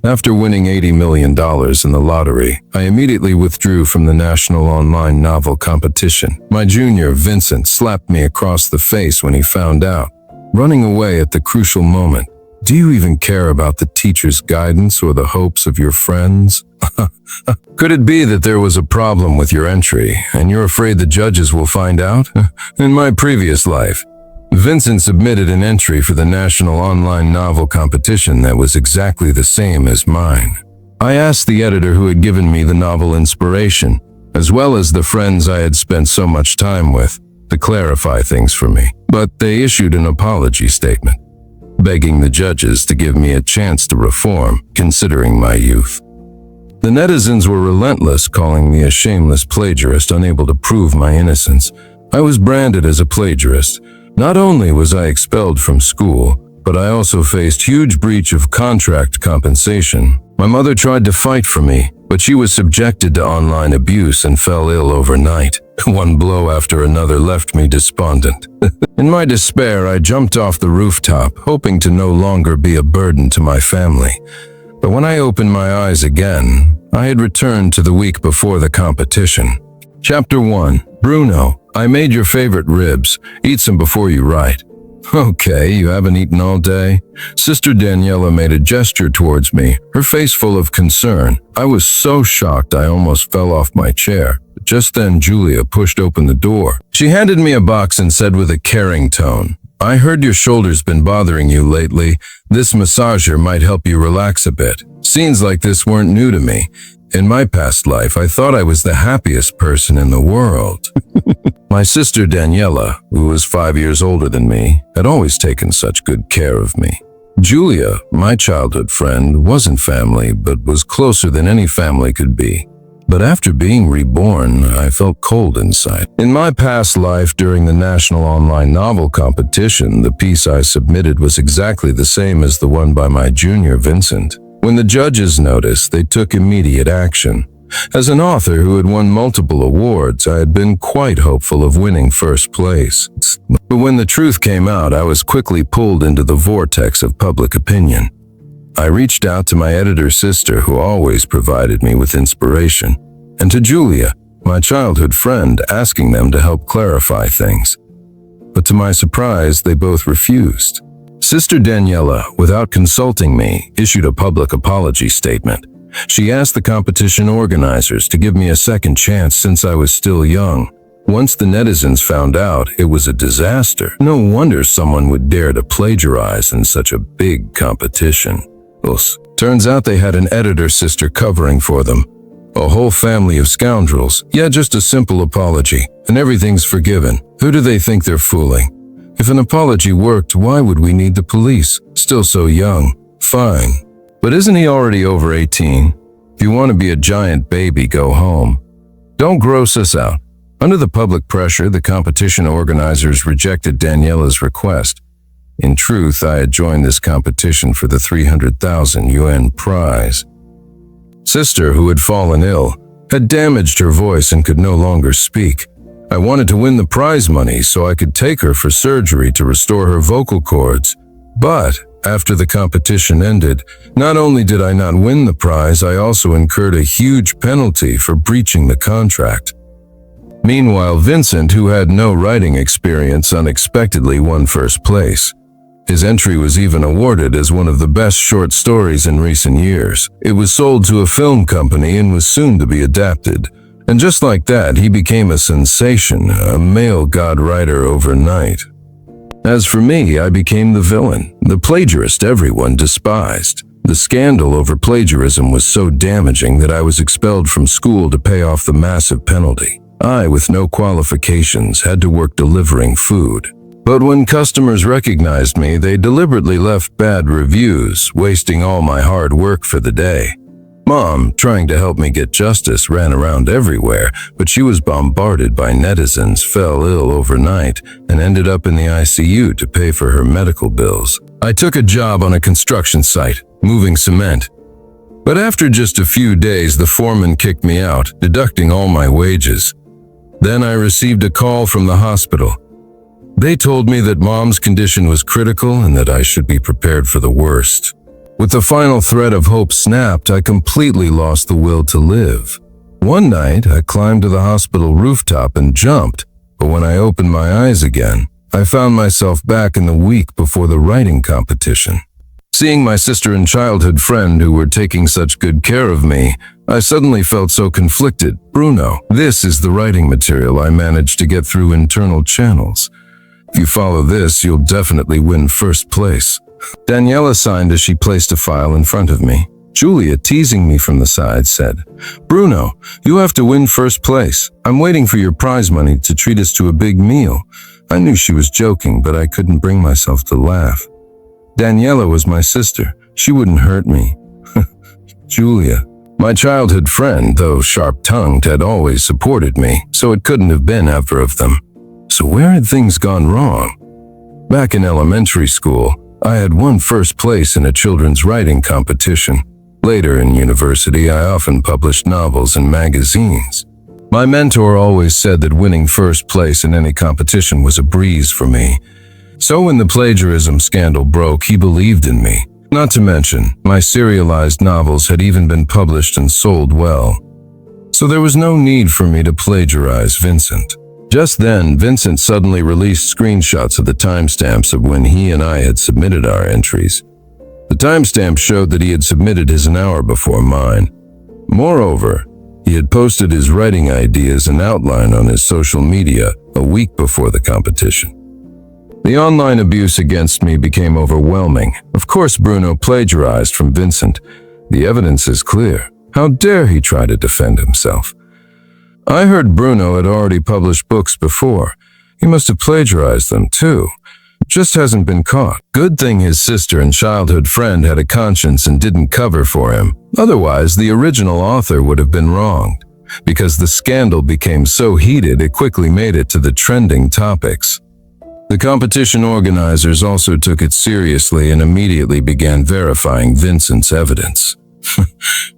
After winning $80 million in the lottery, I immediately withdrew from the national online novel competition. My junior, Vincent, slapped me across the face when he found out, running away at the crucial moment. Do you even care about the teacher's guidance or the hopes of your friends? Could it be that there was a problem with your entry, and you're afraid the judges will find out? In my previous life, Vincent submitted an entry for the national online novel competition that was exactly the same as mine. I asked the editor who had given me the novel inspiration, as well as the friends I had spent so much time with, to clarify things for me, but they issued an apology statement, begging the judges to give me a chance to reform, considering my youth. The netizens were relentless, calling me a shameless plagiarist unable to prove my innocence. I was branded as a plagiarist. Not only was I expelled from school, but I also faced huge breach of contract compensation. My mother tried to fight for me, but she was subjected to online abuse and fell ill overnight. One blow after another left me despondent. In my despair, I jumped off the rooftop, hoping to no longer be a burden to my family. But when I opened my eyes again, I had returned to the week before the competition. Chapter 1. Bruno, I made your favorite ribs. Eat some before you write. Okay, you haven't eaten all day? Sister Daniela made a gesture towards me, her face full of concern. I was so shocked I almost fell off my chair. Just then, Julia pushed open the door. She handed me a box and said with a caring tone, I heard your shoulder's been bothering you lately. This massager might help you relax a bit. Scenes like this weren't new to me. In my past life, I thought I was the happiest person in the world. My sister Daniela, who was 5 years older than me, had always taken such good care of me. Julia, my childhood friend, wasn't family, but was closer than any family could be. But after being reborn, I felt cold inside. In my past life, during the national online novel competition, the piece I submitted was exactly the same as the one by my junior, Vincent. When the judges noticed, they took immediate action. As an author who had won multiple awards, I had been quite hopeful of winning first place. But when the truth came out, I was quickly pulled into the vortex of public opinion. I reached out to my editor's sister, who always provided me with inspiration, and to Julia, my childhood friend, asking them to help clarify things. But to my surprise, they both refused. Sister Daniela, without consulting me, issued a public apology statement. She asked the competition organizers to give me a second chance since I was still young. Once the netizens found out, it was a disaster. No wonder someone would dare to plagiarize in such a big competition. Turns out they had an editor sister covering for them. A whole family of scoundrels. Yeah, just a simple apology, and everything's forgiven. Who do they think they're fooling? If an apology worked, why would we need the police? Still so young. Fine. But isn't he already over 18? If you want to be a giant baby, go home. Don't gross us out. Under the public pressure, the competition organizers rejected Daniela's request. In truth, I had joined this competition for the 300,000 yuan prize. Sister, who had fallen ill, had damaged her voice and could no longer speak. I wanted to win the prize money so I could take her for surgery to restore her vocal cords. But after the competition ended, not only did I not win the prize, I also incurred a huge penalty for breaching the contract. Meanwhile, Vincent, who had no writing experience, unexpectedly won first place. His entry was even awarded as one of the best short stories in recent years. It was sold to a film company and was soon to be adapted. And just like that, he became a sensation, a male god writer overnight. As for me, I became the villain, the plagiarist everyone despised. The scandal over plagiarism was so damaging that I was expelled from school to pay off the massive penalty. I, with no qualifications, had to work delivering food. But when customers recognized me, they deliberately left bad reviews, wasting all my hard work for the day. Mom, trying to help me get justice, ran around everywhere, but she was bombarded by netizens, fell ill overnight, and ended up in the ICU to pay for her medical bills. I took a job on a construction site, moving cement. But after just a few days, the foreman kicked me out, deducting all my wages. Then I received a call from the hospital. They told me that Mom's condition was critical and that I should be prepared for the worst. With the final thread of hope snapped, I completely lost the will to live. One night, I climbed to the hospital rooftop and jumped, but when I opened my eyes again, I found myself back in the week before the writing competition. Seeing my sister and childhood friend who were taking such good care of me, I suddenly felt so conflicted. Bruno, this is the writing material I managed to get through internal channels. If you follow this, you'll definitely win first place. Daniela signed as she placed a file in front of me. Julia, teasing me from the side, said, Bruno, you have to win first place. I'm waiting for your prize money to treat us to a big meal. I knew she was joking, but I couldn't bring myself to laugh. Daniela was my sister. She wouldn't hurt me. Julia, my childhood friend, though sharp-tongued, had always supported me, so it couldn't have been either of them. So where had things gone wrong? Back in elementary school, I had won first place in a children's writing competition. Later in university, I often published novels in magazines. My mentor always said that winning first place in any competition was a breeze for me. So when the plagiarism scandal broke, he believed in me. Not to mention, my serialized novels had even been published and sold well. So there was no need for me to plagiarize Vincent. Just then, Vincent suddenly released screenshots of the timestamps of when he and I had submitted our entries. The timestamp showed that he had submitted his an hour before mine. Moreover, he had posted his writing ideas and outline on his social media a week before the competition. The online abuse against me became overwhelming. Of course, Bruno plagiarized from Vincent. The evidence is clear. How dare he try to defend himself? I heard Bruno had already published books before. He must have plagiarized them too. Just hasn't been caught. Good thing his sister and childhood friend had a conscience and didn't cover for him. Otherwise, the original author would have been wronged. Because the scandal became so heated, it quickly made it to the trending topics. The competition organizers also took it seriously and immediately began verifying Vincent's evidence.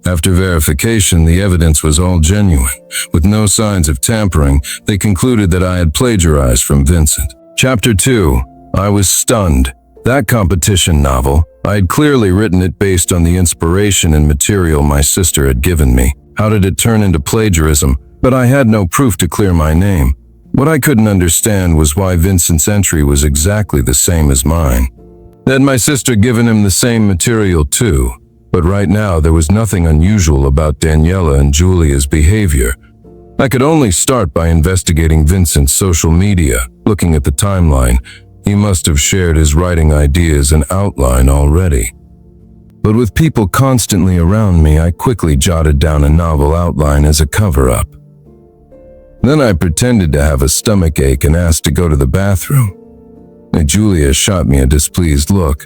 After verification, the evidence was all genuine. With no signs of tampering, they concluded that I had plagiarized from Vincent. Chapter 2. I was stunned. That competition novel, I had clearly written it based on the inspiration and material my sister had given me. How did it turn into plagiarism? But I had no proof to clear my name. What I couldn't understand was why Vincent's entry was exactly the same as mine. Had my sister given him the same material too? But right now there was nothing unusual about Daniela and Julia's behavior. I could only start by investigating Vincent's social media. Looking at the timeline, he must have shared his writing ideas and outline already. But with people constantly around me, I quickly jotted down a novel outline as a cover-up. Then I pretended to have a stomach ache and asked to go to the bathroom. Julia shot me a displeased look.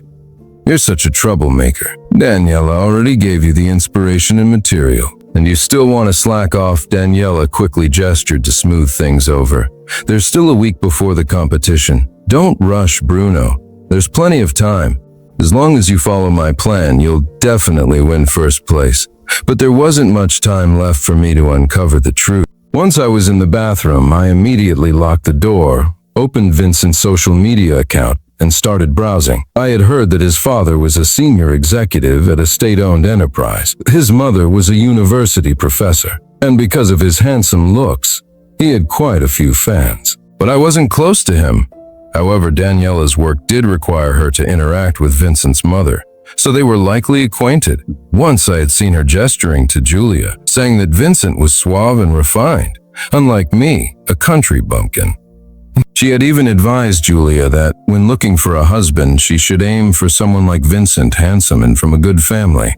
You're such a troublemaker. Daniela already gave you the inspiration and material, and you still want to slack off. Daniela quickly gestured to smooth things over. There's still a week before the competition. Don't rush, Bruno. There's plenty of time. As long as you follow my plan, you'll definitely win first place. But there wasn't much time left for me to uncover the truth. Once I was in the bathroom, I immediately locked the door, opened Vincent's social media account, and started browsing. I had heard that his father was a senior executive at a state-owned enterprise. His mother was a university professor, and because of his handsome looks, he had quite a few fans. But I wasn't close to him. However, Daniela's work did require her to interact with Vincent's mother, so they were likely acquainted. Once I had seen her gesturing to Julia, saying that Vincent was suave and refined, unlike me, a country bumpkin. She had even advised Julia that, when looking for a husband, she should aim for someone like Vincent, handsome and from a good family.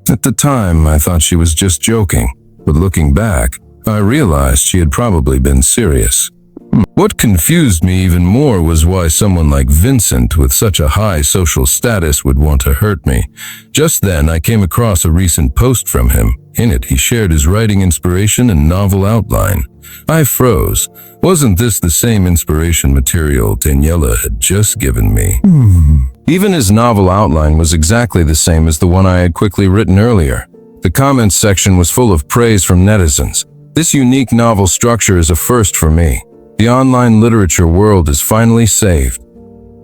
At the time, I thought she was just joking, but looking back, I realized she had probably been serious. What confused me even more was why someone like Vincent with such a high social status would want to hurt me. Just then, I came across a recent post from him. In it, he shared his writing inspiration and novel outline. I froze. Wasn't this the same inspiration material Daniela had just given me? Even his novel outline was exactly the same as the one I had quickly written earlier. The comments section was full of praise from netizens. This unique novel structure is a first for me. The online literature world is finally saved.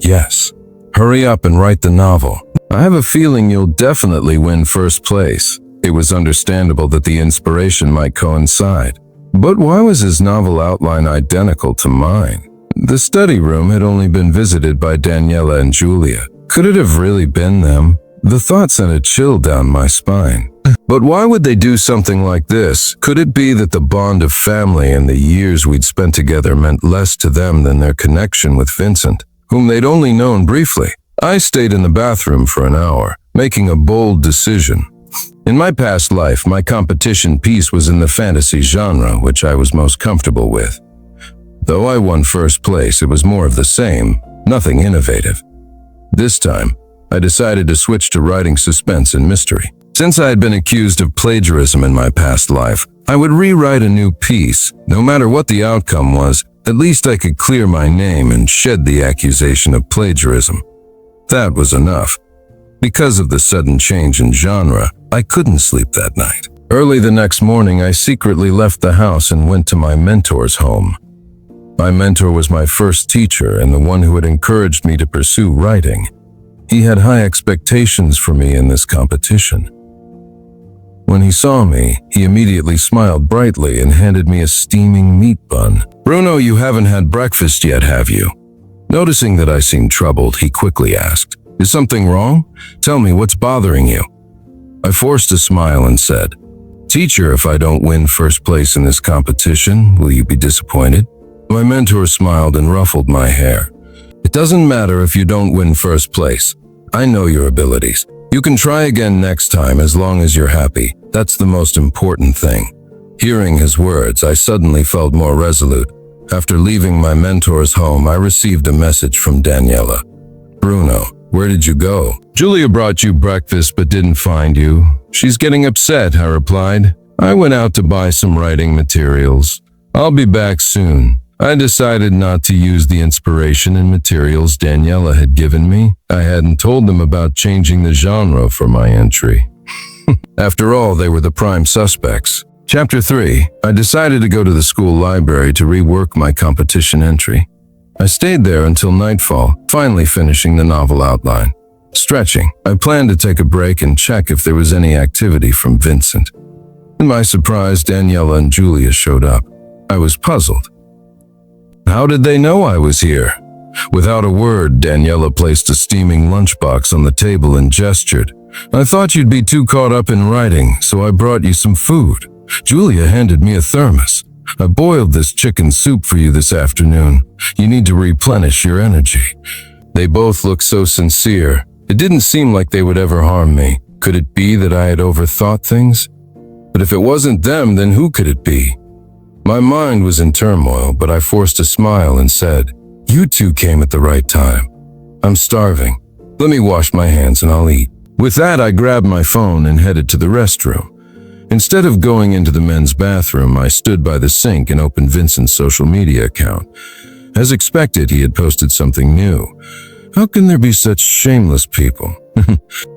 Yes, Hurry up and write the novel. I have a feeling you'll definitely win first place. It was understandable that the inspiration might coincide. But why was his novel outline identical to mine? The study room had only been visited by Daniela and Julia. Could it have really been them? The thought sent a chill down my spine. But why would they do something like this? Could it be that the bond of family and the years we'd spent together meant less to them than their connection with Vincent, whom they'd only known briefly? I stayed in the bathroom for an hour, making a bold decision. In my past life, my competition piece was in the fantasy genre, which I was most comfortable with. Though I won first place, it was more of the same, nothing innovative. This time, I decided to switch to writing suspense and mystery. Since I had been accused of plagiarism in my past life, I would rewrite a new piece. No matter what the outcome was, at least I could clear my name and shed the accusation of plagiarism. That was enough. Because of the sudden change in genre, I couldn't sleep that night. Early the next morning, I secretly left the house and went to my mentor's home. My mentor was my first teacher and the one who had encouraged me to pursue writing. He had high expectations for me in this competition. When he saw me, he immediately smiled brightly and handed me a steaming meat bun. "Bruno, you haven't had breakfast yet, have you?" Noticing that I seemed troubled, he quickly asked, "Is something wrong? Tell me what's bothering you." I forced a smile and said, "Teacher, if I don't win first place in this competition, will you be disappointed?" My mentor smiled and ruffled my hair. "It doesn't matter if you don't win first place. I know your abilities. You can try again next time as long as you're happy. That's the most important thing." Hearing his words, I suddenly felt more resolute. After leaving my mentor's home, I received a message from Daniela. "Bruno, where did you go? Julia brought you breakfast but didn't find you. She's getting upset," I replied. "I went out to buy some writing materials. I'll be back soon." I decided not to use the inspiration and materials Daniela had given me. I hadn't told them about changing the genre for my entry. After all, they were the prime suspects. Chapter 3. I decided to go to the school library to rework my competition entry. I stayed there until nightfall, finally finishing the novel outline. Stretching, I planned to take a break and check if there was any activity from Vincent. To my surprise, Daniela and Julia showed up. I was puzzled. How did they know I was here? Without a word, Daniela placed a steaming lunchbox on the table and gestured. "I thought you'd be too caught up in writing, so I brought you some food." Julia handed me a thermos. "I boiled this chicken soup for you this afternoon. You need to replenish your energy." They both looked so sincere. It didn't seem like they would ever harm me. Could it be that I had overthought things? But if it wasn't them, then who could it be? My mind was in turmoil, but I forced a smile and said, "You two came at the right time. I'm starving. Let me wash my hands and I'll eat." With that, I grabbed my phone and headed to the restroom. Instead of going into the men's bathroom, I stood by the sink and opened Vincent's social media account. As expected, he had posted something new. How can there be such shameless people?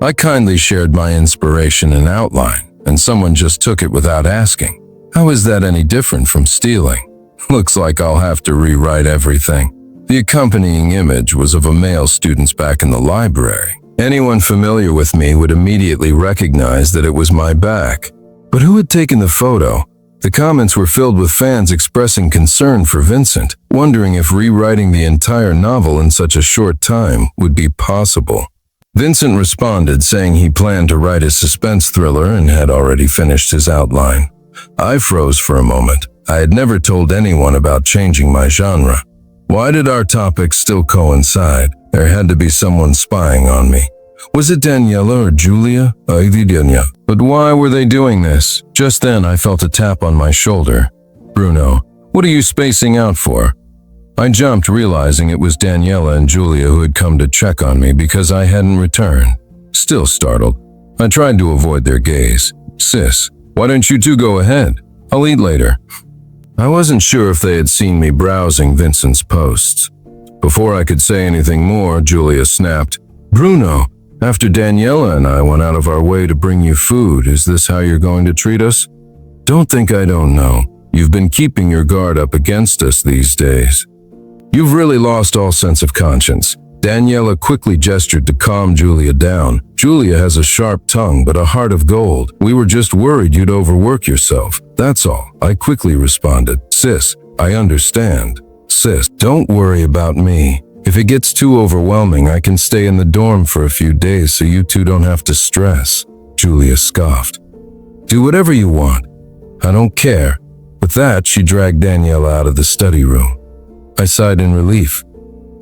I kindly shared my inspiration and outline, and someone just took it without asking. How is that any different from stealing? Looks like I'll have to rewrite everything. The accompanying image was of a male student's back in the library. Anyone familiar with me would immediately recognize that it was my back. But who had taken the photo? The comments were filled with fans expressing concern for Vincent, wondering if rewriting the entire novel in such a short time would be possible. Vincent responded saying he planned to write a suspense thriller and had already finished his outline. I froze for a moment. I had never told anyone about changing my genre. Why did our topics still coincide? There had to be someone spying on me. Was it Daniela or Julia? But why were they doing this? Just then, I felt a tap on my shoulder. "Bruno, what are you spacing out for?" I jumped, realizing it was Daniela and Julia who had come to check on me because I hadn't returned. Still startled, I tried to avoid their gaze. "Sis, why don't you two go ahead? I'll eat later." I wasn't sure if they had seen me browsing Vincent's posts. Before I could say anything more, Julia snapped, "Bruno, after Daniela and I went out of our way to bring you food, is this how you're going to treat us?" "Don't think I don't know. You've been keeping your guard up against us these days. You've really lost all sense of conscience." Daniela quickly gestured to calm Julia down. Julia has a sharp tongue but a heart of gold. We were just worried you'd overwork yourself. That's all. I quickly responded. Sis, I understand. Sis, don't worry about me. If it gets too overwhelming, I can stay in the dorm for a few days so you two don't have to stress. Julia scoffed. Do whatever you want. I don't care. With that, she dragged Daniela out of the study room. I sighed in relief.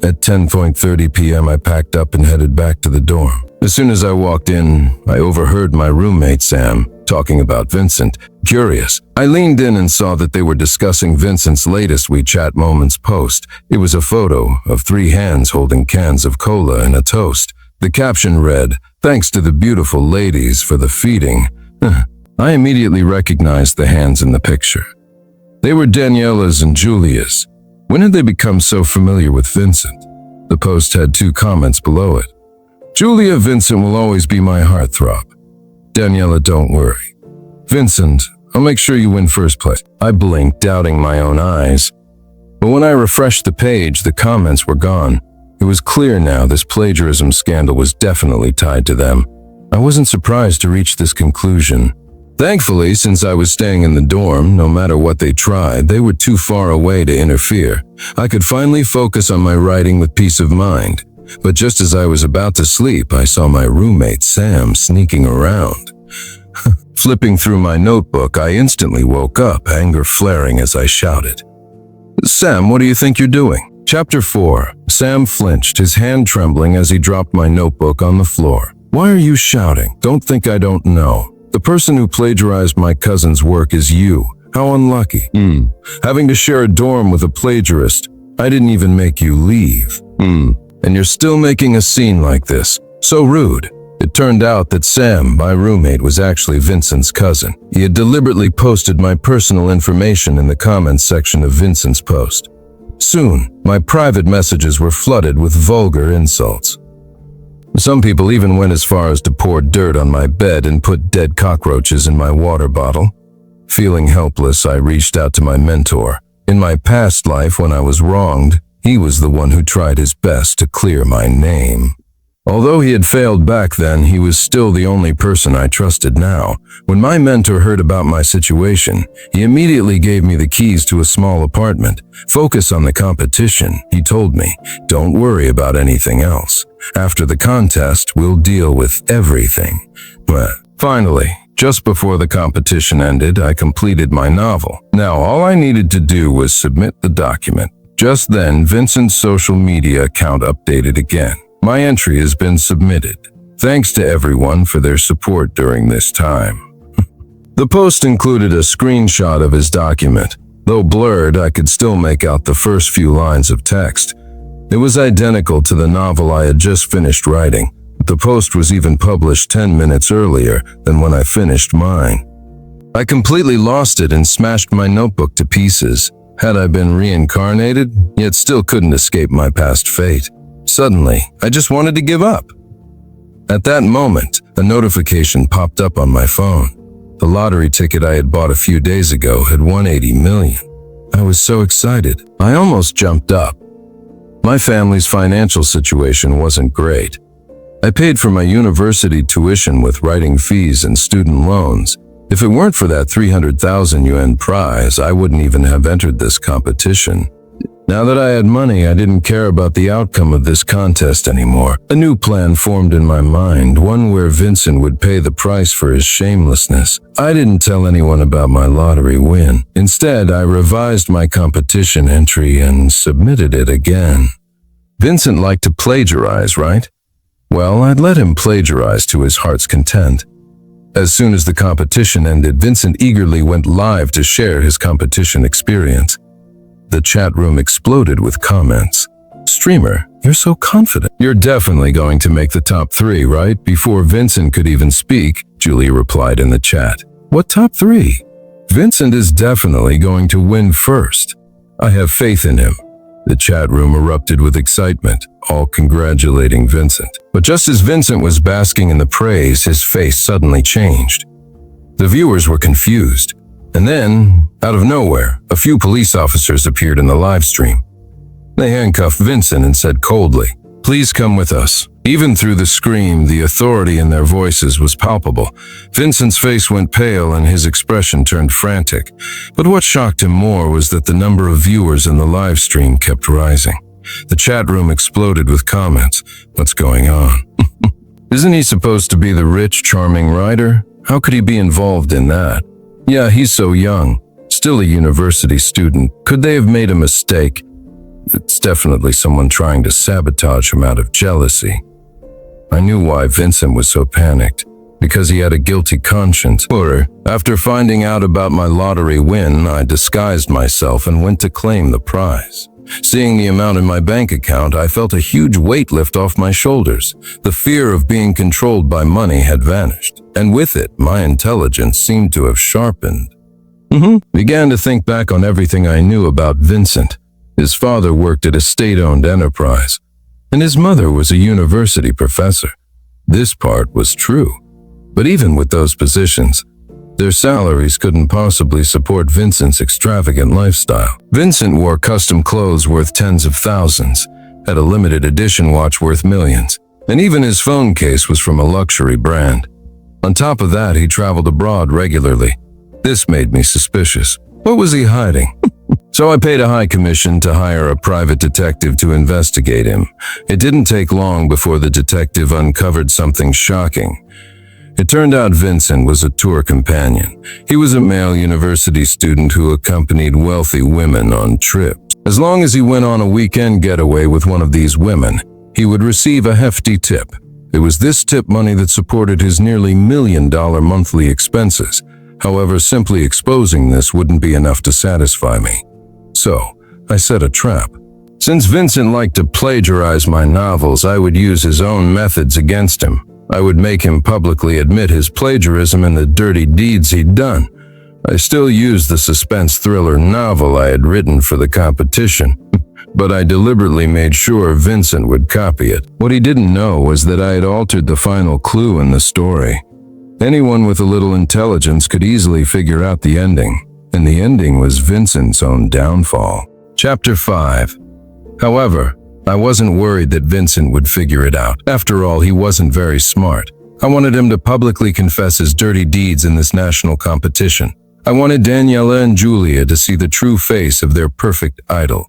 At 10:30 p.m., I packed up and headed back to the dorm. As soon as I walked in, I overheard my roommate, Sam, talking about Vincent. Curious, I leaned in and saw that they were discussing Vincent's latest WeChat Moments post. It was a photo of 3 hands holding cans of cola and a toast. The caption read, "Thanks to the beautiful ladies for the feeding." I immediately recognized the hands in the picture. They were Daniela's and Julia's. When had they become so familiar with Vincent? The post had 2 comments below it. Julia, Vincent will always be my heartthrob. Daniela, don't worry. Vincent, I'll make sure you win first place. I blinked, doubting my own eyes. But when I refreshed the page, the comments were gone. It was clear now this plagiarism scandal was definitely tied to them. I wasn't surprised to reach this conclusion. Thankfully, since I was staying in the dorm, no matter what they tried, they were too far away to interfere. I could finally focus on my writing with peace of mind. But just as I was about to sleep, I saw my roommate, Sam, sneaking around. Flipping through my notebook, I instantly woke up, anger flaring as I shouted. Sam, what do you think you're doing? Chapter 4. Sam flinched, his hand trembling as he dropped my notebook on the floor. Why are you shouting? Don't think I don't know. The person who plagiarized my cousin's work is you. How unlucky. Having to share a dorm with a plagiarist. I didn't even make you leave. And you're still making a scene like this. So rude. It turned out that Sam, my roommate, was actually Vincent's cousin. He had deliberately posted my personal information in the comments section of Vincent's post. Soon, my private messages were flooded with vulgar insults. Some people even went as far as to pour dirt on my bed and put dead cockroaches in my water bottle. Feeling helpless, I reached out to my mentor. In my past life, when I was wronged, he was the one who tried his best to clear my name. Although he had failed back then, he was still the only person I trusted now. When my mentor heard about my situation, he immediately gave me the keys to a small apartment. Focus on the competition, he told me. Don't worry about anything else. After the contest, we'll deal with everything. But finally, just before the competition ended, I completed my novel. Now, all I needed to do was submit the document. Just then, Vincent's social media account updated again. My entry has been submitted. Thanks to everyone for their support during this time. The post included a screenshot of his document. Though blurred, I could still make out the first few lines of text. It was identical to the novel I had just finished writing. The post was even published 10 minutes earlier than when I finished mine. I completely lost it and smashed my notebook to pieces. Had I been reincarnated, yet still couldn't escape my past fate. Suddenly, I just wanted to give up. At that moment, a notification popped up on my phone. The lottery ticket I had bought a few days ago had won 80 million. I was so excited, I almost jumped up. My family's financial situation wasn't great. I paid for my university tuition with writing fees and student loans. If it weren't for that 300,000 yuan prize, I wouldn't even have entered this competition. Now that I had money, I didn't care about the outcome of this contest anymore. A new plan formed in my mind, one where Vincent would pay the price for his shamelessness. I didn't tell anyone about my lottery win. Instead, I revised my competition entry and submitted it again. Vincent liked to plagiarize, right? Well, I'd let him plagiarize to his heart's content. As soon as the competition ended, Vincent eagerly went live to share his competition experience. The chat room exploded with comments. Streamer, you're so confident. You're definitely going to make the top 3, right? Before Vincent could even speak, Julia replied in the chat. What top 3? Vincent is definitely going to win first. I have faith in him. The chat room erupted with excitement, all congratulating Vincent. But just as Vincent was basking in the praise, his face suddenly changed. The viewers were confused. And then, out of nowhere, a few police officers appeared in the live stream. They handcuffed Vincent and said coldly, Please come with us." Even through the scream, the authority in their voices was palpable. Vincent's face went pale and his expression turned frantic. But what shocked him more was that the number of viewers in the live stream kept rising. The chat room exploded with comments. "What's going on? Isn't he supposed to be the rich, charming writer? How could he be involved in that? Yeah, he's so young. Still a university student. Could they have made a mistake? It's definitely someone trying to sabotage him out of jealousy." I knew why Vincent was so panicked. Because he had a guilty conscience. After finding out about my lottery win, I disguised myself and went to claim the prize. Seeing the amount in my bank account, I felt a huge weight lift off my shoulders. The fear of being controlled by money had vanished, and with it, my intelligence seemed to have sharpened. Began to think back on everything I knew about Vincent. His father worked at a state-owned enterprise, and his mother was a university professor. This part was true. But even with those positions, their salaries couldn't possibly support Vincent's extravagant lifestyle. Vincent wore custom clothes worth tens of thousands, had a limited edition watch worth millions, and even his phone case was from a luxury brand. On top of that, he traveled abroad regularly. This made me suspicious. What was he hiding? So I paid a high commission to hire a private detective to investigate him. It didn't take long before the detective uncovered something shocking. It turned out Vincent was a tour companion. He was a male university student who accompanied wealthy women on trips. As long as he went on a weekend getaway with one of these women, he would receive a hefty tip. It was this tip money that supported his nearly $1 million monthly expenses. However, simply exposing this wouldn't be enough to satisfy me. So, I set a trap. Since Vincent liked to plagiarize my novels, I would use his own methods against him. I would make him publicly admit his plagiarism and the dirty deeds he'd done. I still used the suspense thriller novel I had written for the competition, but I deliberately made sure Vincent would copy it. What he didn't know was that I had altered the final clue in the story. Anyone with a little intelligence could easily figure out the ending, and the ending was Vincent's own downfall. Chapter 5. However, I wasn't worried that Vincent would figure it out. After all, he wasn't very smart. I wanted him to publicly confess his dirty deeds in this national competition. I wanted Daniela and Julia to see the true face of their perfect idol.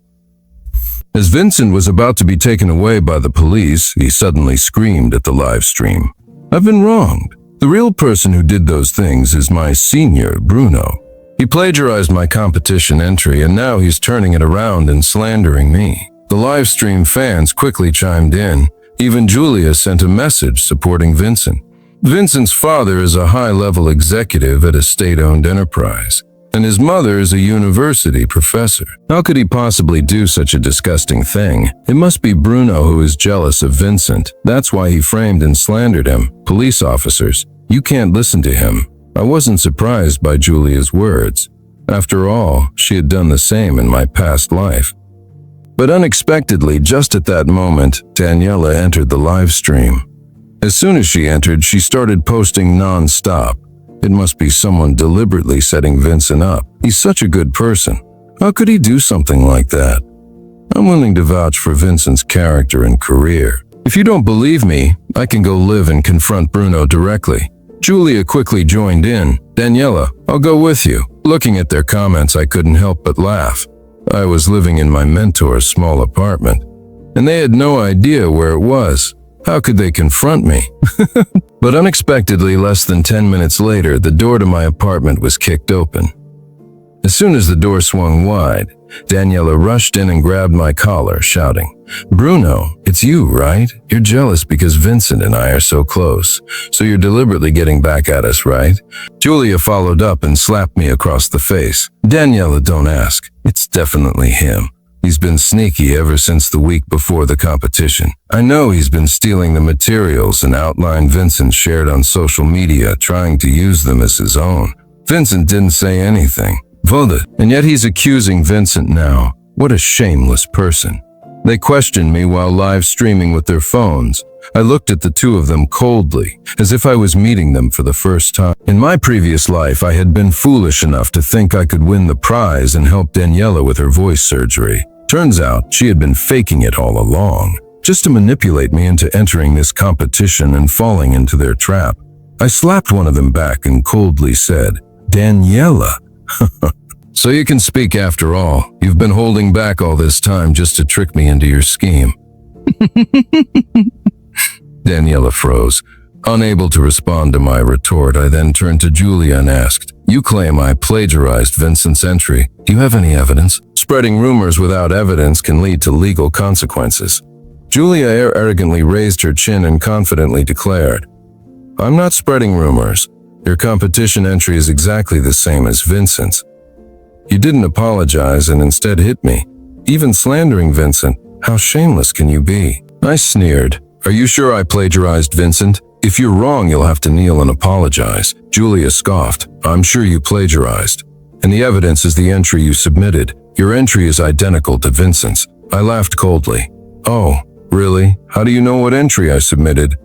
As Vincent was about to be taken away by the police, he suddenly screamed at the live stream. "I've been wronged. The real person who did those things is my senior, Bruno. He plagiarized my competition entry and now he's turning it around and slandering me." The live stream fans quickly chimed in. Even Julia sent a message supporting Vincent. Vincent's father is a high-level executive at a state-owned enterprise, and his mother is a university professor. How could he possibly do such a disgusting thing? It must be Bruno who is jealous of Vincent. That's why he framed and slandered him. Police officers, you can't listen to him. I wasn't surprised by Julia's words. After all, she had done the same in my past life. But unexpectedly, just at that moment, Daniela entered the live stream. As soon as she entered, she started posting non-stop. It must be someone deliberately setting Vincent up. He's such a good person. How could he do something like that? I'm willing to vouch for Vincent's character and career. If you don't believe me, I can go live and confront Bruno directly. Julia quickly joined in. Daniela, I'll go with you. Looking at their comments, I couldn't help but laugh. I was living in my mentor's small apartment, and they had no idea where it was. How could they confront me? But unexpectedly, less than 10 minutes later, the door to my apartment was kicked open. As soon as the door swung wide, Daniela rushed in and grabbed my collar, shouting, "Bruno, it's you, right? You're jealous because Vincent and I are so close. So you're deliberately getting back at us, right?" Julia followed up and slapped me across the face. "Daniela, don't ask. It's definitely him. He's been sneaky ever since the week before the competition. I know he's been stealing the materials and outline Vincent shared on social media, trying to use them as his own. Vincent didn't say anything. And yet he's accusing Vincent now. What a shameless person." They questioned me while live streaming with their phones. I looked at the two of them coldly, as if I was meeting them for the first time. In my previous life, I had been foolish enough to think I could win the prize and help Daniela with her voice surgery. Turns out, she had been faking it all along. just to manipulate me into entering this competition and falling into their trap. I slapped one of them back and coldly said, "Daniela." "So you can speak after all. You've been holding back all this time just to trick me into your scheme." Daniela froze. Unable to respond to my retort, I then turned to Julia and asked, "You claim I plagiarized Vincent's entry. Do you have any evidence? Spreading rumors without evidence can lead to legal consequences." Julia arrogantly raised her chin and confidently declared, "I'm not spreading rumors. Your competition entry is exactly the same as Vincent's. You didn't apologize and instead hit me, even slandering Vincent. How shameless can you be?" I sneered. "Are you sure I plagiarized Vincent? If you're wrong, you'll have to kneel and apologize." Julia scoffed. "I'm sure you plagiarized. And the evidence is the entry you submitted. Your entry is identical to Vincent's." I laughed coldly. "Oh, really? How do you know what entry I submitted?"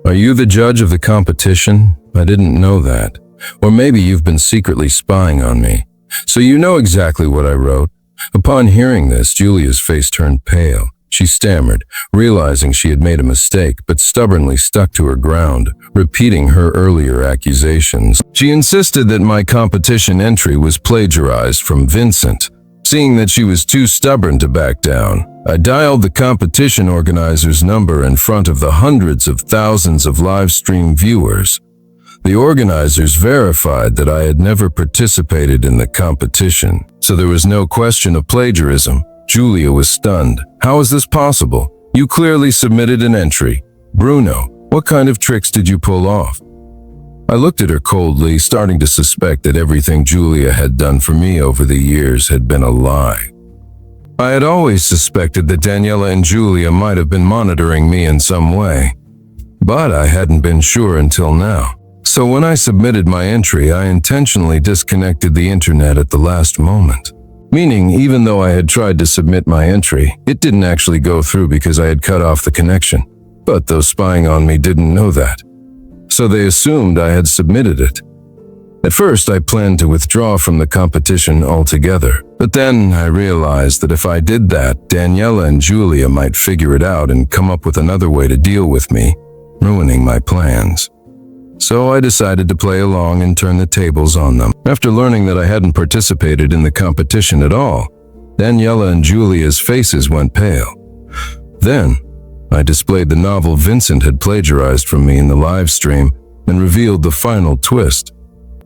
Are you the judge of the competition? I didn't know that. Or maybe you've been secretly spying on me. So you know exactly what I wrote." Upon hearing this, Julia's face turned pale. She stammered, realizing she had made a mistake, but stubbornly stuck to her ground, repeating her earlier accusations. She insisted that my competition entry was plagiarized from Vincent. Seeing that she was too stubborn to back down, I dialed the competition organizer's number in front of the hundreds of thousands of live stream viewers. The organizers verified that I had never participated in the competition, so there was no question of plagiarism. Julia was stunned. "How is this possible? You clearly submitted an entry. Bruno, what kind of tricks did you pull off?" I looked at her coldly, starting to suspect that everything Julia had done for me over the years had been a lie. I had always suspected that Daniela and Julia might have been monitoring me in some way, but I hadn't been sure until now. So when I submitted my entry, I intentionally disconnected the internet at the last moment. Meaning, even though I had tried to submit my entry, it didn't actually go through because I had cut off the connection. But those spying on me didn't know that. So they assumed I had submitted it. At first, I planned to withdraw from the competition altogether. But then I realized that if I did that, Daniela and Julia might figure it out and come up with another way to deal with me, ruining my plans. So I decided to play along and turn the tables on them. After learning that I hadn't participated in the competition at all, Daniela and Julia's faces went pale. Then, I displayed the novel Vincent had plagiarized from me in the live stream and revealed the final twist.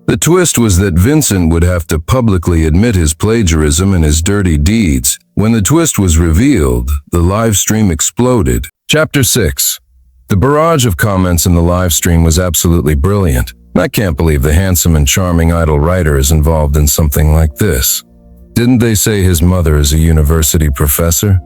The twist was that Vincent would have to publicly admit his plagiarism and his dirty deeds. When the twist was revealed, the live stream exploded. Chapter 6. The barrage of comments in the live stream was absolutely brilliant. I can't believe the handsome and charming idol writer is involved in something like this. Didn't they say his mother is a university professor?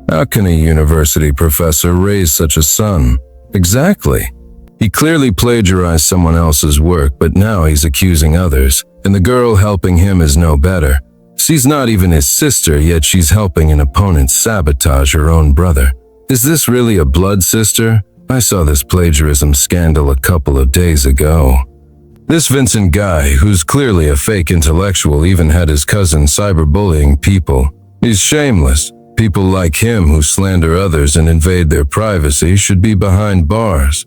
How can a university professor raise such a son? Exactly. He clearly plagiarized someone else's work, but now he's accusing others, and the girl helping him is no better. She's not even his sister, yet she's helping an opponent sabotage her own brother. Is this really a blood sister? I saw this plagiarism scandal a couple of days ago. This Vincent guy, who's clearly a fake intellectual, even had his cousin cyberbullying people. He's shameless. People like him who slander others and invade their privacy should be behind bars.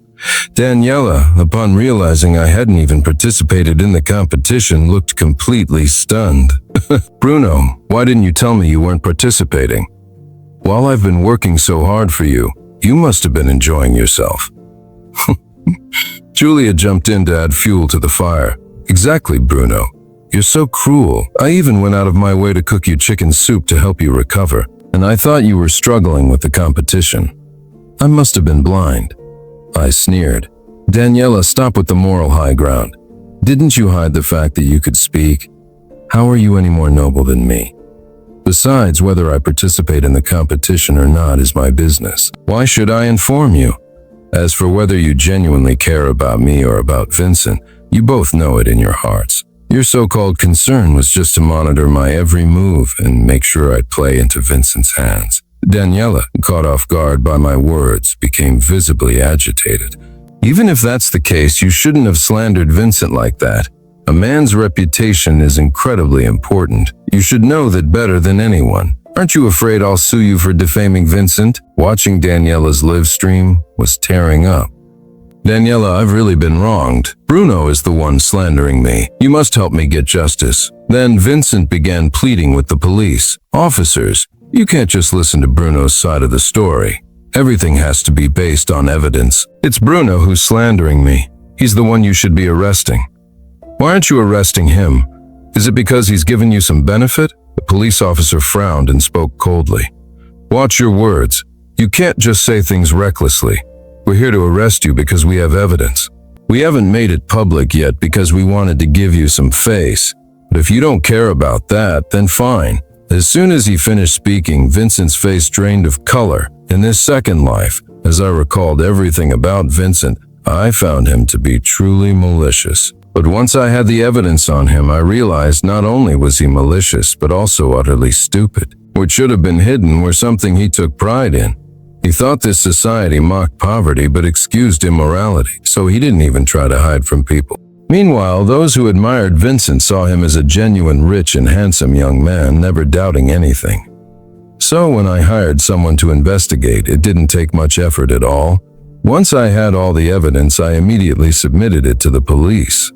Daniela, upon realizing I hadn't even participated in the competition, looked completely stunned. "Bruno, why didn't you tell me you weren't participating? While I've been working so hard for you, you must have been enjoying yourself." Julia jumped in to add fuel to the fire. "Exactly, Bruno. You're so cruel. I even went out of my way to cook you chicken soup to help you recover, and I thought you were struggling with the competition. I must have been blind." I sneered. "Daniela, stop with the moral high ground. Didn't you hide the fact that you could speak? How are you any more noble than me? Besides, whether I participate in the competition or not is my business. Why should I inform you? As for whether you genuinely care about me or about Vincent, you both know it in your hearts. Your so-called concern was just to monitor my every move and make sure I'd play into Vincent's hands." Daniela, caught off guard by my words, became visibly agitated. "Even if that's the case, you shouldn't have slandered Vincent like that. A man's reputation is incredibly important. You should know that better than anyone. Aren't you afraid I'll sue you for defaming Vincent? Watching Daniela's live stream was tearing up. Daniela, I've really been wronged. Bruno is the one slandering me. You must help me get justice. Then Vincent began pleading with the police. Officers, you can't just listen to Bruno's side of the story. Everything has to be based on evidence. It's Bruno who's slandering me. He's the one you should be arresting. Why aren't you arresting him? Is it because he's given you some benefit? The police officer frowned and spoke coldly. Watch your words. You can't just say things recklessly. We're here to arrest you because we have evidence. We haven't made it public yet because we wanted to give you some face. But if you don't care about that, then fine. As soon as he finished speaking, Vincent's face drained of color. In this second life, as I recalled everything about Vincent, I found him to be truly malicious. But once I had the evidence on him, I realized not only was he malicious, but also utterly stupid. What should have been hidden were something he took pride in. He thought this society mocked poverty but excused immorality, so he didn't even try to hide from people. Meanwhile, those who admired Vincent saw him as a genuine rich and handsome young man, never doubting anything. So when I hired someone to investigate, it didn't take much effort at all. Once I had all the evidence, I immediately submitted it to the police.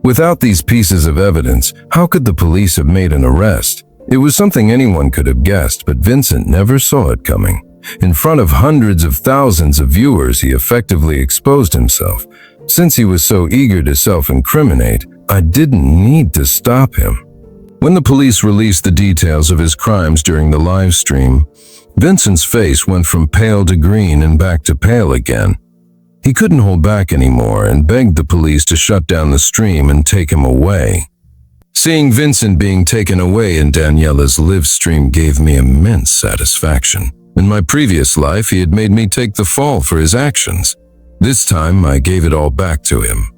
Without these pieces of evidence, how could the police have made an arrest? It was something anyone could have guessed, but Vincent never saw it coming. In front of hundreds of thousands of viewers, he effectively exposed himself. Since he was so eager to self-incriminate, I didn't need to stop him. When the police released the details of his crimes during the live stream, Vincent's face went from pale to green and back to pale again. He couldn't hold back anymore and begged the police to shut down the stream and take him away. Seeing Vincent being taken away in Daniela's live stream gave me immense satisfaction. In my previous life, he had made me take the fall for his actions. This time, I gave it all back to him.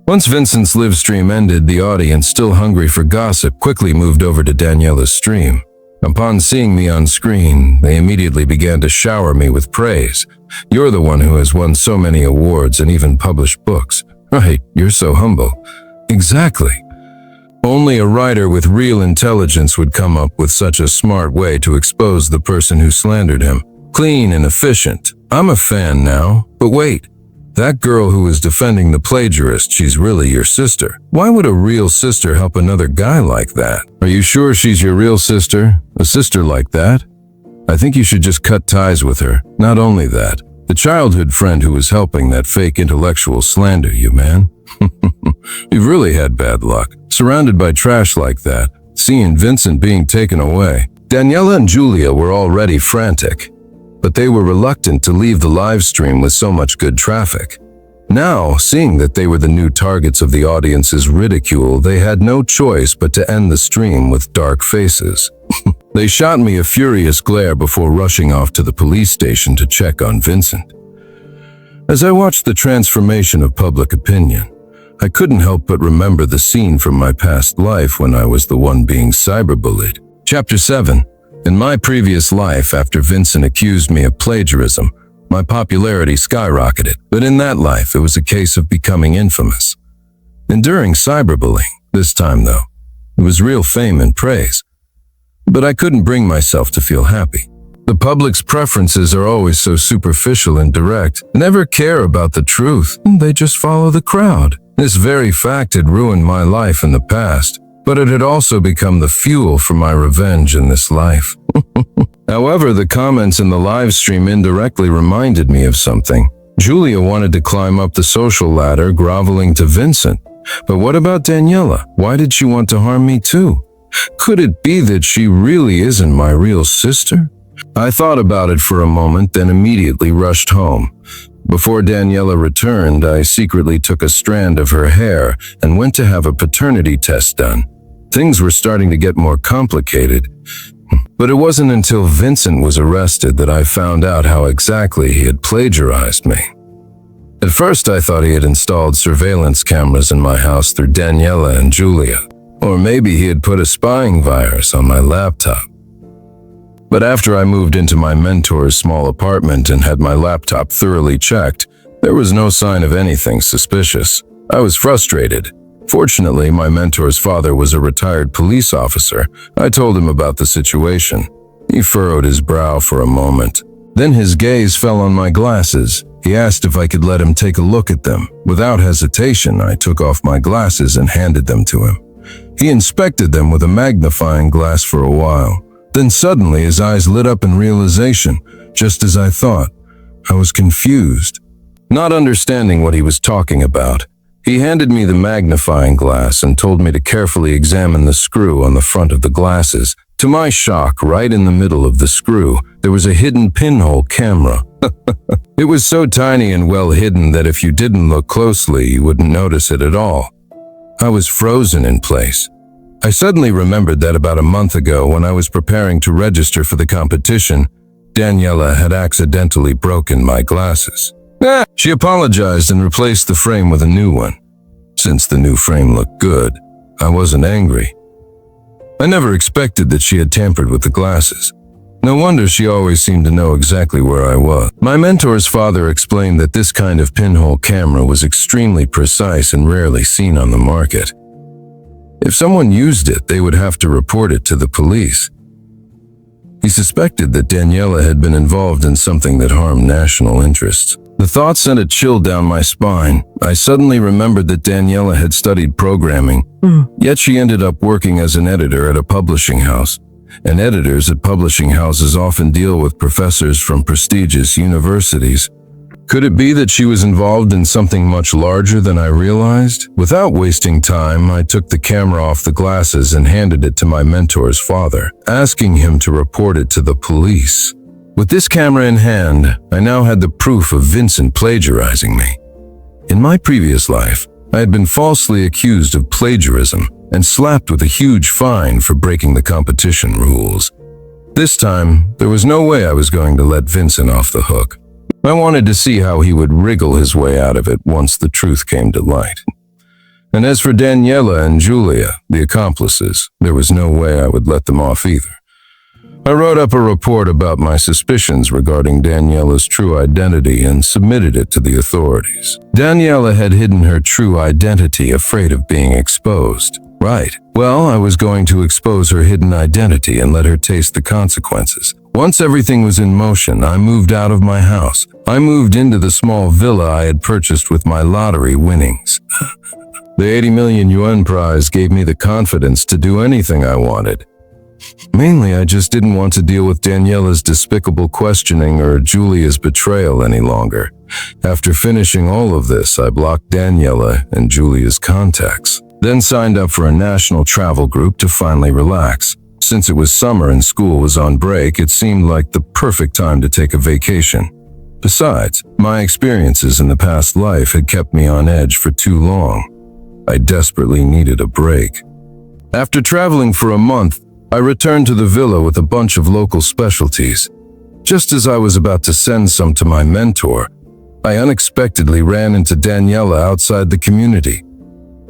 Once Vincent's live stream ended, the audience, still hungry for gossip, quickly moved over to Daniela's stream. Upon seeing me on screen, they immediately began to shower me with praise. You're the one who has won so many awards and even published books. Right, you're so humble. Exactly. Only a writer with real intelligence would come up with such a smart way to expose the person who slandered him. Clean and efficient. I'm a fan now. But wait, that girl who was defending the plagiarist, she's really your sister. Why would a real sister help another guy like that? Are you sure she's your real sister? A sister like that? I think you should just cut ties with her. Not only that, the childhood friend who was helping that fake intellectual slander you, man. You've really had bad luck. Surrounded by trash like that, seeing Vincent being taken away. Daniela and Julia were already frantic, but they were reluctant to leave the live stream with so much good traffic. Now, seeing that they were the new targets of the audience's ridicule, they had no choice but to end the stream with dark faces. They shot me a furious glare before rushing off to the police station to check on Vincent. As I watched the transformation of public opinion, I couldn't help but remember the scene from my past life when I was the one being cyberbullied. Chapter 7. In my previous life, after Vincent accused me of plagiarism, my popularity skyrocketed. But in that life, it was a case of becoming infamous. Enduring cyberbullying, this time though, it was real fame and praise. But I couldn't bring myself to feel happy. The public's preferences are always so superficial and direct, never care about the truth, they just follow the crowd. This very fact had ruined my life in the past, but it had also become the fuel for my revenge in this life. However, the comments in the live stream indirectly reminded me of something. Julia wanted to climb up the social ladder, groveling to Vincent. But what about Daniela? Why did she want to harm me too? Could it be that she really isn't my real sister? I thought about it for a moment, then immediately rushed home. Before Daniela returned, I secretly took a strand of her hair and went to have a paternity test done. Things were starting to get more complicated, but it wasn't until Vincent was arrested that I found out how exactly he had plagiarized me. At first, I thought he had installed surveillance cameras in my house through Daniela and Julia, or maybe he had put a spying virus on my laptop. But after I moved into my mentor's small apartment and had my laptop thoroughly checked, there was no sign of anything suspicious. I was frustrated. Fortunately, my mentor's father was a retired police officer. I told him about the situation. He furrowed his brow for a moment. Then his gaze fell on my glasses. He asked if I could let him take a look at them. Without hesitation, I took off my glasses and handed them to him. He inspected them with a magnifying glass for a while. Then suddenly his eyes lit up in realization, just as I thought. I was confused. Not understanding what he was talking about, he handed me the magnifying glass and told me to carefully examine the screw on the front of the glasses. To my shock, right in the middle of the screw, there was a hidden pinhole camera. It was so tiny and well hidden that if you didn't look closely, you wouldn't notice it at all. I was frozen in place. I suddenly remembered that about a month ago, when I was preparing to register for the competition, Daniela had accidentally broken my glasses. She apologized and replaced the frame with a new one. Since the new frame looked good, I wasn't angry. I never expected that she had tampered with the glasses. No wonder she always seemed to know exactly where I was. My mentor's father explained that this kind of pinhole camera was extremely precise and rarely seen on the market. If someone used it, they would have to report it to the police. He suspected that Daniela had been involved in something that harmed national interests. The thought sent a chill down my spine. I suddenly remembered that Daniela had studied programming, yet she ended up working as an editor at a publishing house. And editors at publishing houses often deal with professors from prestigious universities. Could it be that she was involved in something much larger than I realized? Without wasting time, I took the camera off the glasses and handed it to my mentor's father, asking him to report it to the police. With this camera in hand, I now had the proof of Vincent plagiarizing me. In my previous life, I had been falsely accused of plagiarism and slapped with a huge fine for breaking the competition rules. This time, there was no way I was going to let Vincent off the hook. I wanted to see how he would wriggle his way out of it once the truth came to light. And as for Daniela and Julia, the accomplices, there was no way I would let them off either. I wrote up a report about my suspicions regarding Daniela's true identity and submitted it to the authorities. Daniela had hidden her true identity, afraid of being exposed. Right. Well, I was going to expose her hidden identity and let her taste the consequences. Once everything was in motion, I moved out of my house. I moved into the small villa I had purchased with my lottery winnings. The 80 million yuan prize gave me the confidence to do anything I wanted. Mainly, I just didn't want to deal with Daniela's despicable questioning or Julia's betrayal any longer. After finishing all of this, I blocked Daniela and Julia's contacts, then signed up for a national travel group to finally relax. Since it was summer and school was on break, it seemed like the perfect time to take a vacation. Besides, my experiences in the past life had kept me on edge for too long. I desperately needed a break. After traveling for a month, I returned to the villa with a bunch of local specialties. Just as I was about to send some to my mentor, I unexpectedly ran into Daniela outside the community.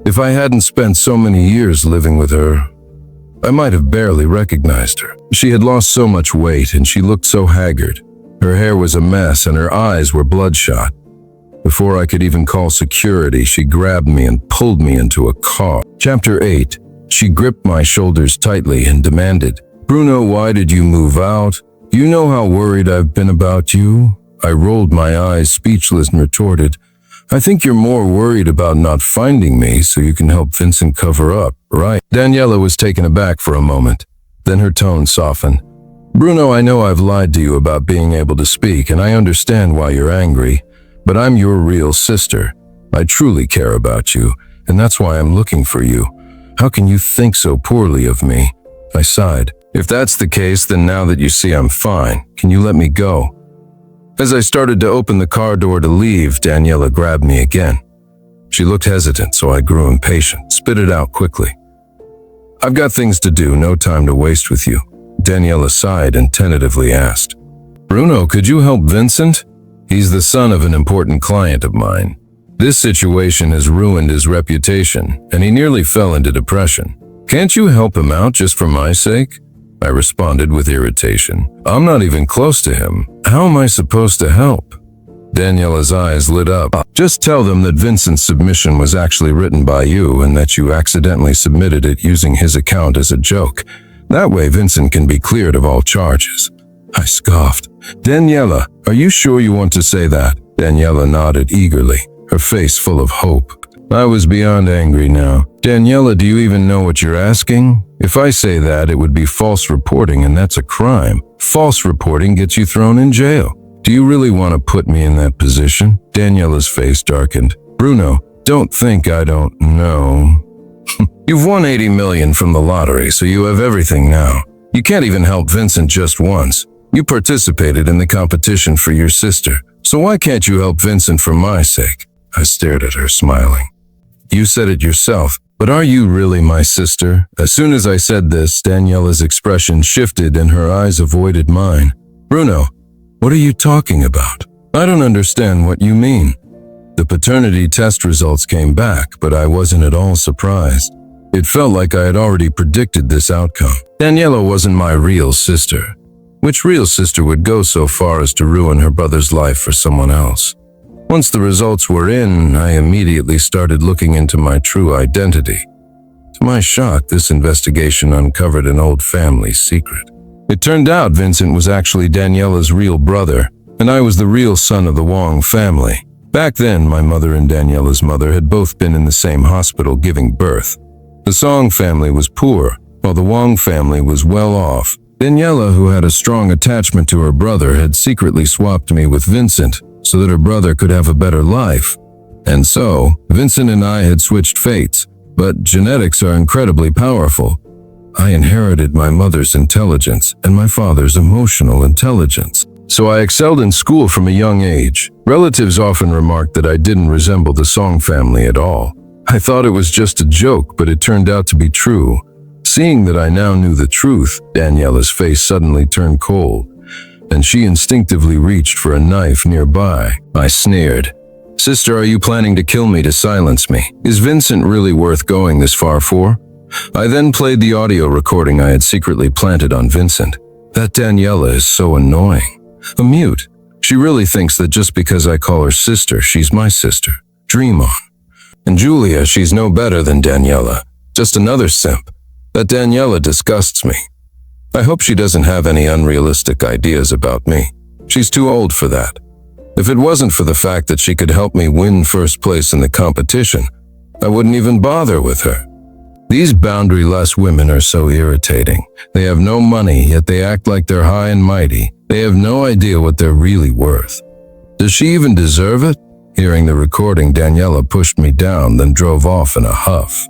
If I hadn't spent so many years living with her, I might have barely recognized her. She had lost so much weight and she looked so haggard. Her hair was a mess and her eyes were bloodshot. Before I could even call security, she grabbed me and pulled me into a car. Chapter 8. She gripped my shoulders tightly and demanded, "Bruno, why did you move out? You know how worried I've been about you?" I rolled my eyes, speechless, and retorted, "I think you're more worried about not finding me so you can help Vincent cover up, right?" Daniela was taken aback for a moment. Then her tone softened. "Bruno, I know I've lied to you about being able to speak, and I understand why you're angry, but I'm your real sister. I truly care about you, and that's why I'm looking for you. How can you think so poorly of me?" I sighed. "If that's the case, then now that you see I'm fine, can you let me go?" As I started to open the car door to leave, Daniela grabbed me again. She looked hesitant, so I grew impatient, spit it out quickly. "I've got things to do, no time to waste with you." Daniela sighed and tentatively asked, "Bruno, could you help Vincent? He's the son of an important client of mine. This situation has ruined his reputation, and he nearly fell into depression. Can't you help him out just for my sake?" I responded with irritation. "I'm not even close to him. How am I supposed to help?" Daniela's eyes lit up. "Just tell them that Vincent's submission was actually written by you and that you accidentally submitted it using his account as a joke. That way Vincent can be cleared of all charges. I scoffed. Daniela, are you sure you want to say that? Daniela nodded eagerly, her face full of hope. I was beyond angry now. Daniela, do you even know what you're asking? If I say that, it would be false reporting, and that's a crime. False reporting gets you thrown in jail. Do you really want to put me in that position? Daniela's face darkened. Bruno, don't think I don't know. You've won 80 million from the lottery, so you have everything now. You can't even help Vincent just once. You participated in the competition for your sister, so why can't you help Vincent for my sake? I stared at her, smiling. You said it yourself, but are you really my sister? As soon as I said this, Daniela's expression shifted and her eyes avoided mine. Bruno, what are you talking about? I don't understand what you mean. The paternity test results came back, but I wasn't at all surprised. It felt like I had already predicted this outcome. Daniela wasn't my real sister. Which real sister would go so far as to ruin her brother's life for someone else? Once the results were in, I immediately started looking into my true identity. To my shock, this investigation uncovered an old family secret. It turned out Vincent was actually Daniela's real brother, and I was the real son of the Wong family. Back then, my mother and Daniela's mother had both been in the same hospital giving birth. The Song family was poor, while the Wong family was well off. Daniela, who had a strong attachment to her brother, had secretly swapped me with Vincent so that her brother could have a better life. And so, Vincent and I had switched fates, but genetics are incredibly powerful. I inherited my mother's intelligence and my father's emotional intelligence. So I excelled in school from a young age. Relatives often remarked that I didn't resemble the Song family at all. I thought it was just a joke, but it turned out to be true. Seeing that I now knew the truth, Daniela's face suddenly turned cold, and she instinctively reached for a knife nearby. I sneered. Sister, are you planning to kill me to silence me? Is Vincent really worth going this far for? I then played the audio recording I had secretly planted on Vincent. That Daniela is so annoying. A mute. She really thinks that just because I call her sister, she's my sister. Dream on. And Julia, she's no better than Daniela. Just another simp. That Daniela disgusts me. I hope she doesn't have any unrealistic ideas about me. She's too old for that. If it wasn't for the fact that she could help me win first place in the competition, I wouldn't even bother with her. These boundary-less women are so irritating. They have no money, yet they act like they're high and mighty. They have no idea what they're really worth. Does she even deserve it? Hearing the recording, Daniela pushed me down, then drove off in a huff.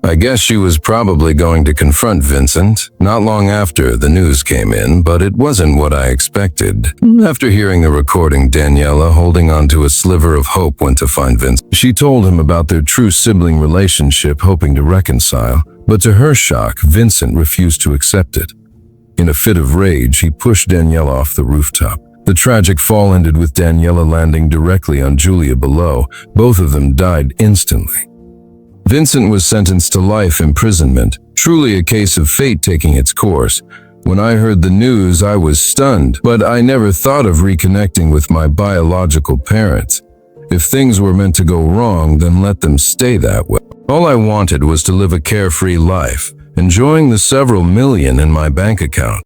I guess she was probably going to confront Vincent. Not long after, the news came in, but it wasn't what I expected. After hearing the recording, Daniela, holding on to a sliver of hope, went to find Vincent. She told him about their true sibling relationship, hoping to reconcile, but to her shock, Vincent refused to accept it. In a fit of rage, he pushed Daniela off the rooftop. The tragic fall ended with Daniela landing directly on Julia below. Both of them died instantly. Vincent was sentenced to life imprisonment, truly a case of fate taking its course. When I heard the news, I was stunned, but I never thought of reconnecting with my biological parents. If things were meant to go wrong, then let them stay that way. All I wanted was to live a carefree life, enjoying the several million in my bank account.